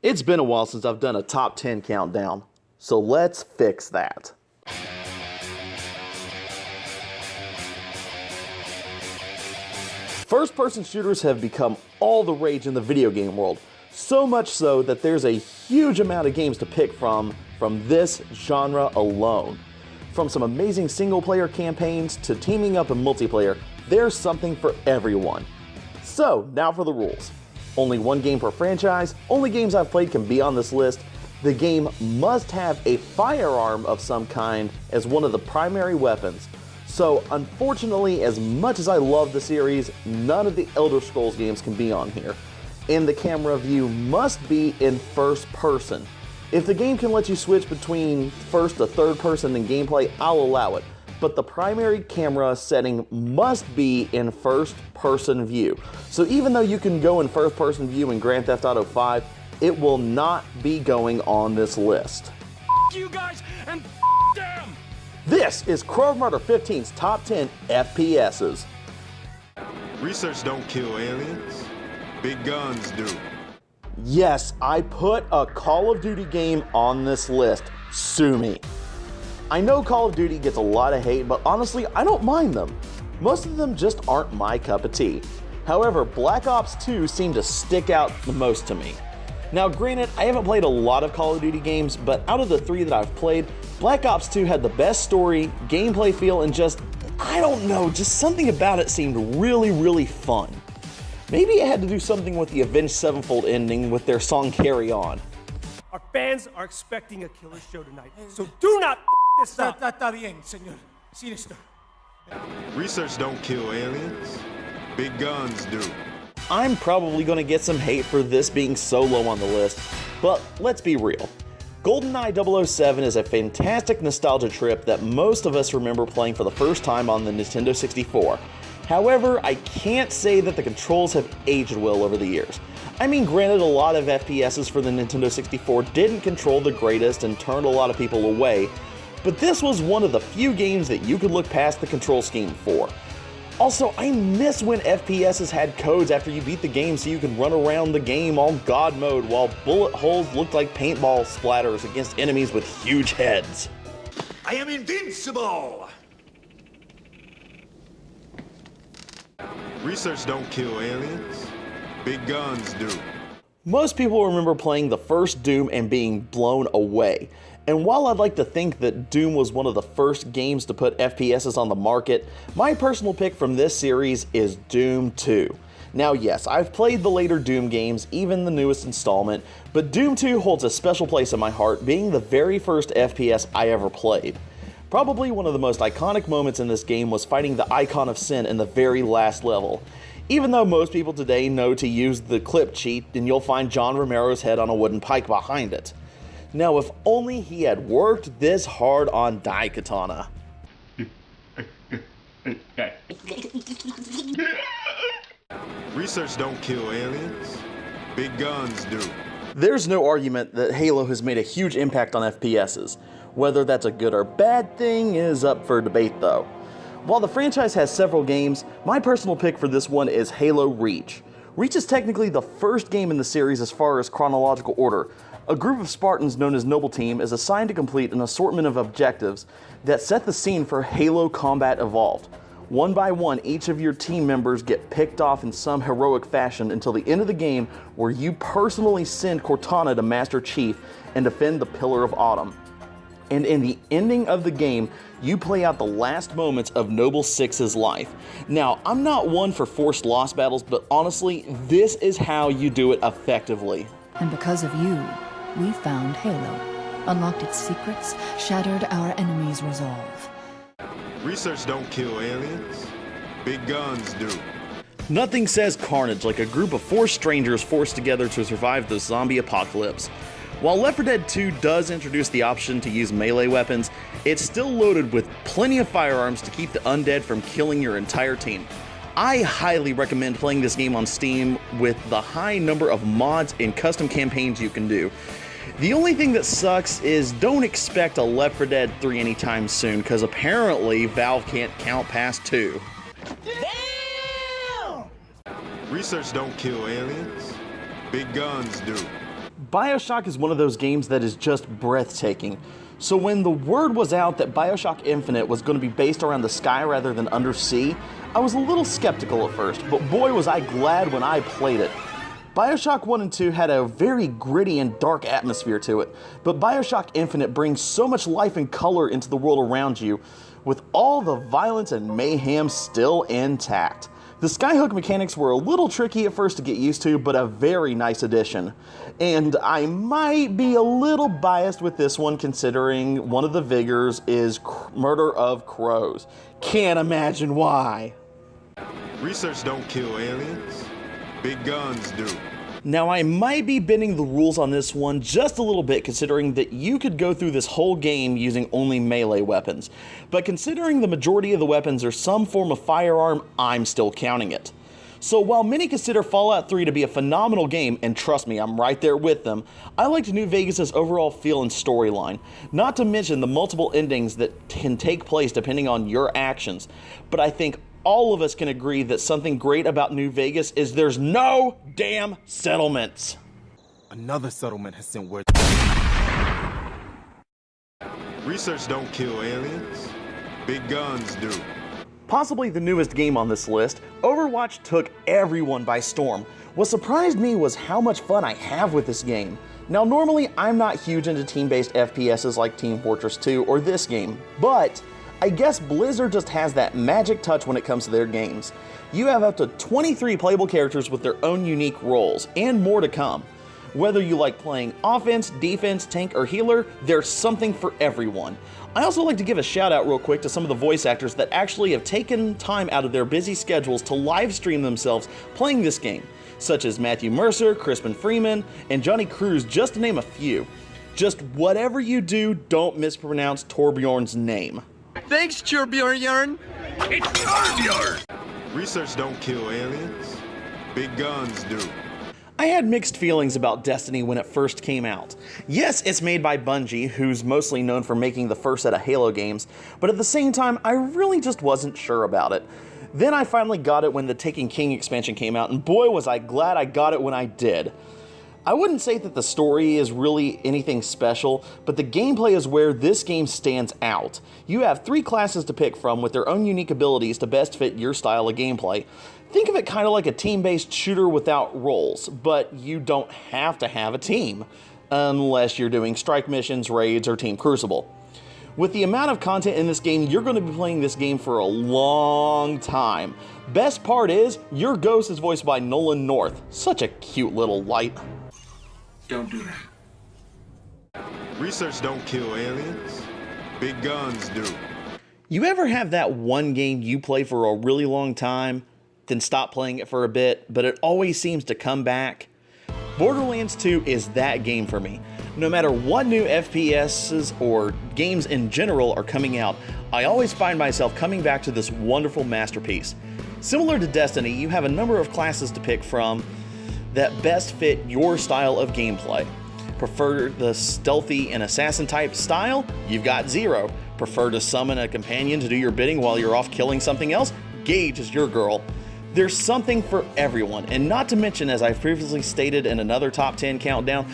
It's been a while since I've done a top 10 countdown, so let's fix that. First-person shooters have become all the rage in the video game world, so much so that there's a huge amount of games to pick from this genre alone. From some amazing single-player campaigns to teaming up in multiplayer, there's something for everyone. So, now for the rules. Only one game per franchise, only games I've played can be on this list. The game must have a firearm of some kind as one of the primary weapons. So unfortunately, as much as I love the series, none of the Elder Scrolls games can be on here. And the camera view must be in first person. If the game can let you switch between first to third person in gameplay, I'll allow it. But the primary camera setting must be in first person view. So even though you can go in first person view in Grand Theft Auto 5, it will not be going on this list. F you guys and them! This is Crow Murder 15's top 10 FPSs. Research don't kill aliens. Big guns do. Yes, I put a Call of Duty game on this list. Sue me. I know Call of Duty gets a lot of hate, but honestly, I don't mind them. Most of them just aren't my cup of tea. However, Black Ops 2 seemed to stick out the most to me. Now granted, I haven't played a lot of Call of Duty games, but out of the 3 that I've played, Black Ops 2 had the best story, gameplay feel, and just, I don't know, just something about it seemed really fun. Maybe it had to do something with the Avenged Sevenfold ending with their song Carry On. Our fans are expecting a killer show tonight, so do not this up. Está bien, señor. Sinister. Research don't kill aliens. Big guns do. I'm probably going to get some hate for this being so low on the list, but let's be real. GoldenEye 007 is a fantastic nostalgia trip that most of us remember playing for the first time on the Nintendo 64. However, I can't say that the controls have aged well over the years. I mean, granted, a lot of FPSs for the Nintendo 64 didn't control the greatest and turned a lot of people away, but this was one of the few games that you could look past the control scheme for. Also, I miss when FPSs had codes after you beat the game so you could run around the game on God mode while bullet holes looked like paintball splatters against enemies with huge heads. I am invincible! Research don't kill aliens. Big guns do. Most people remember playing the first Doom and being blown away. And while I'd like to think that Doom was one of the first games to put FPSs on the market, my personal pick from this series is Doom 2. Now yes, I've played the later Doom games, even the newest installment, but Doom 2 holds a special place in my heart, being the very first FPS I ever played. Probably one of the most iconic moments in this game was fighting the Icon of Sin in the very last level. Even though most people today know to use the clip cheat, and you'll find John Romero's head on a wooden pike behind it. Now, if only he had worked this hard on Daikatana. Research don't kill aliens. Big guns do. There's no argument that Halo has made a huge impact on FPSs. Whether that's a good or bad thing is up for debate though. While the franchise has several games, my personal pick for this one is Halo Reach. Reach is technically the first game in the series as far as chronological order. A group of Spartans known as Noble Team is assigned to complete an assortment of objectives that set the scene for Halo Combat Evolved. One by one, each of your team members get picked off in some heroic fashion until the end of the game, where you personally send Cortana to Master Chief and defend the Pillar of Autumn. And in the ending of the game, you play out the last moments of Noble Six's life. Now, I'm not one for forced loss battles, but honestly, this is how you do it effectively. And because of you, we found Halo, unlocked its secrets, shattered our enemies' resolve. Research don't kill aliens. Big guns do. Nothing says carnage like a group of 4 strangers forced together to survive the zombie apocalypse. While Left 4 Dead 2 does introduce the option to use melee weapons, it's still loaded with plenty of firearms to keep the undead from killing your entire team. I highly recommend playing this game on Steam with the high number of mods and custom campaigns you can do. The only thing that sucks is don't expect a Left 4 Dead 3 anytime soon, because apparently Valve can't count past 2. Research don't kill aliens. Big guns do. Bioshock is one of those games that is just breathtaking. So when the word was out that Bioshock Infinite was going to be based around the sky rather than undersea, I was a little skeptical at first, but boy was I glad when I played it. Bioshock 1 and 2 had a very gritty and dark atmosphere to it, but Bioshock Infinite brings so much life and color into the world around you, with all the violence and mayhem still intact. The skyhook mechanics were a little tricky at first to get used to, but a very nice addition. And I might be a little biased with this one considering one of the vigors is murder of crows. Can't imagine why. Research don't kill aliens. Big guns do. Now I might be bending the rules on this one just a little bit considering that you could go through this whole game using only melee weapons. But considering the majority of the weapons are some form of firearm, I'm still counting it. So while many consider Fallout 3 to be a phenomenal game, and trust me, I'm right there with them, I liked New Vegas' overall feel and storyline, not to mention the multiple endings that can take place depending on your actions. But I think all of us can agree that something great about New Vegas is there's no damn settlements. Another settlement has sent word. Research don't kill aliens. Big guns do. Possibly the newest game on this list, Overwatch took everyone by storm. What surprised me was how much fun I have with this game. Now normally I'm not huge into team-based FPSs like Team Fortress 2 or this game, but I guess Blizzard just has that magic touch when it comes to their games. You have up to 23 playable characters with their own unique roles, and more to come. Whether you like playing offense, defense, tank, or healer, there's something for everyone. I also like to give a shout out real quick to some of the voice actors that actually have taken time out of their busy schedules to live stream themselves playing this game, such as Matthew Mercer, Crispin Freeman, and Johnny Cruz, just to name a few. Just whatever you do, don't mispronounce Torbjorn's name. Thanks, Torbjorn. It's Torbjorn! Research don't kill aliens. Big guns do. I had mixed feelings about Destiny when it first came out. Yes, it's made by Bungie, who's mostly known for making the first set of Halo games, but at the same time, I really just wasn't sure about it. Then I finally got it when the Taken King expansion came out, and boy was I glad I got it when I did. I wouldn't say that the story is really anything special, but the gameplay is where this game stands out. You have 3 classes to pick from with their own unique abilities to best fit your style of gameplay. Think of it kind of like a team-based shooter without roles, but you don't have to have a team, unless you're doing strike missions, raids, or Team Crucible. With the amount of content in this game, you're going to be playing this game for a long time. Best part is, your ghost is voiced by Nolan North. Such a cute little light. Don't do that. Research don't kill aliens. Big guns do. You ever have that one game you play for a really long time, then stop playing it for a bit, but it always seems to come back? Borderlands 2 is that game for me. No matter what new FPSs or games in general are coming out, I always find myself coming back to this wonderful masterpiece. Similar to Destiny, you have a number of classes to pick from that best fit your style of gameplay. Prefer the stealthy and assassin type style? You've got Zero. Prefer to summon a companion to do your bidding while you're off killing something else? Gage is your girl. There's something for everyone, and not to mention, as I previously stated in another top 10 countdown,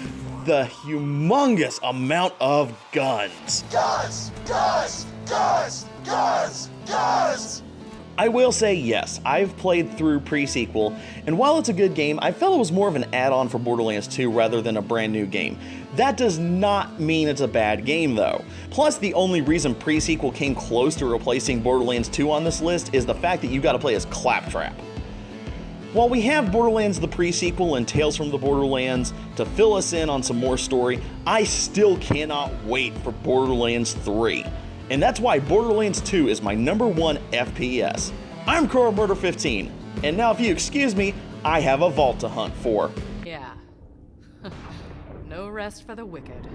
the humongous amount of guns. Guns! Guns! Guns! Guns! Guns! I will say yes, I've played through pre-sequel, and while it's a good game, I felt it was more of an add-on for Borderlands 2 rather than a brand new game. That does not mean it's a bad game though. Plus, the only reason pre-sequel came close to replacing Borderlands 2 on this list is the fact that you gotta play as Claptrap. While we have Borderlands the pre-sequel and Tales from the Borderlands to fill us in on some more story, I still cannot wait for Borderlands 3. And that's why Borderlands 2 is my #1 FPS. I'm Crow Murder 15, and now if you excuse me, I have a vault to hunt for. Yeah. No rest for the wicked.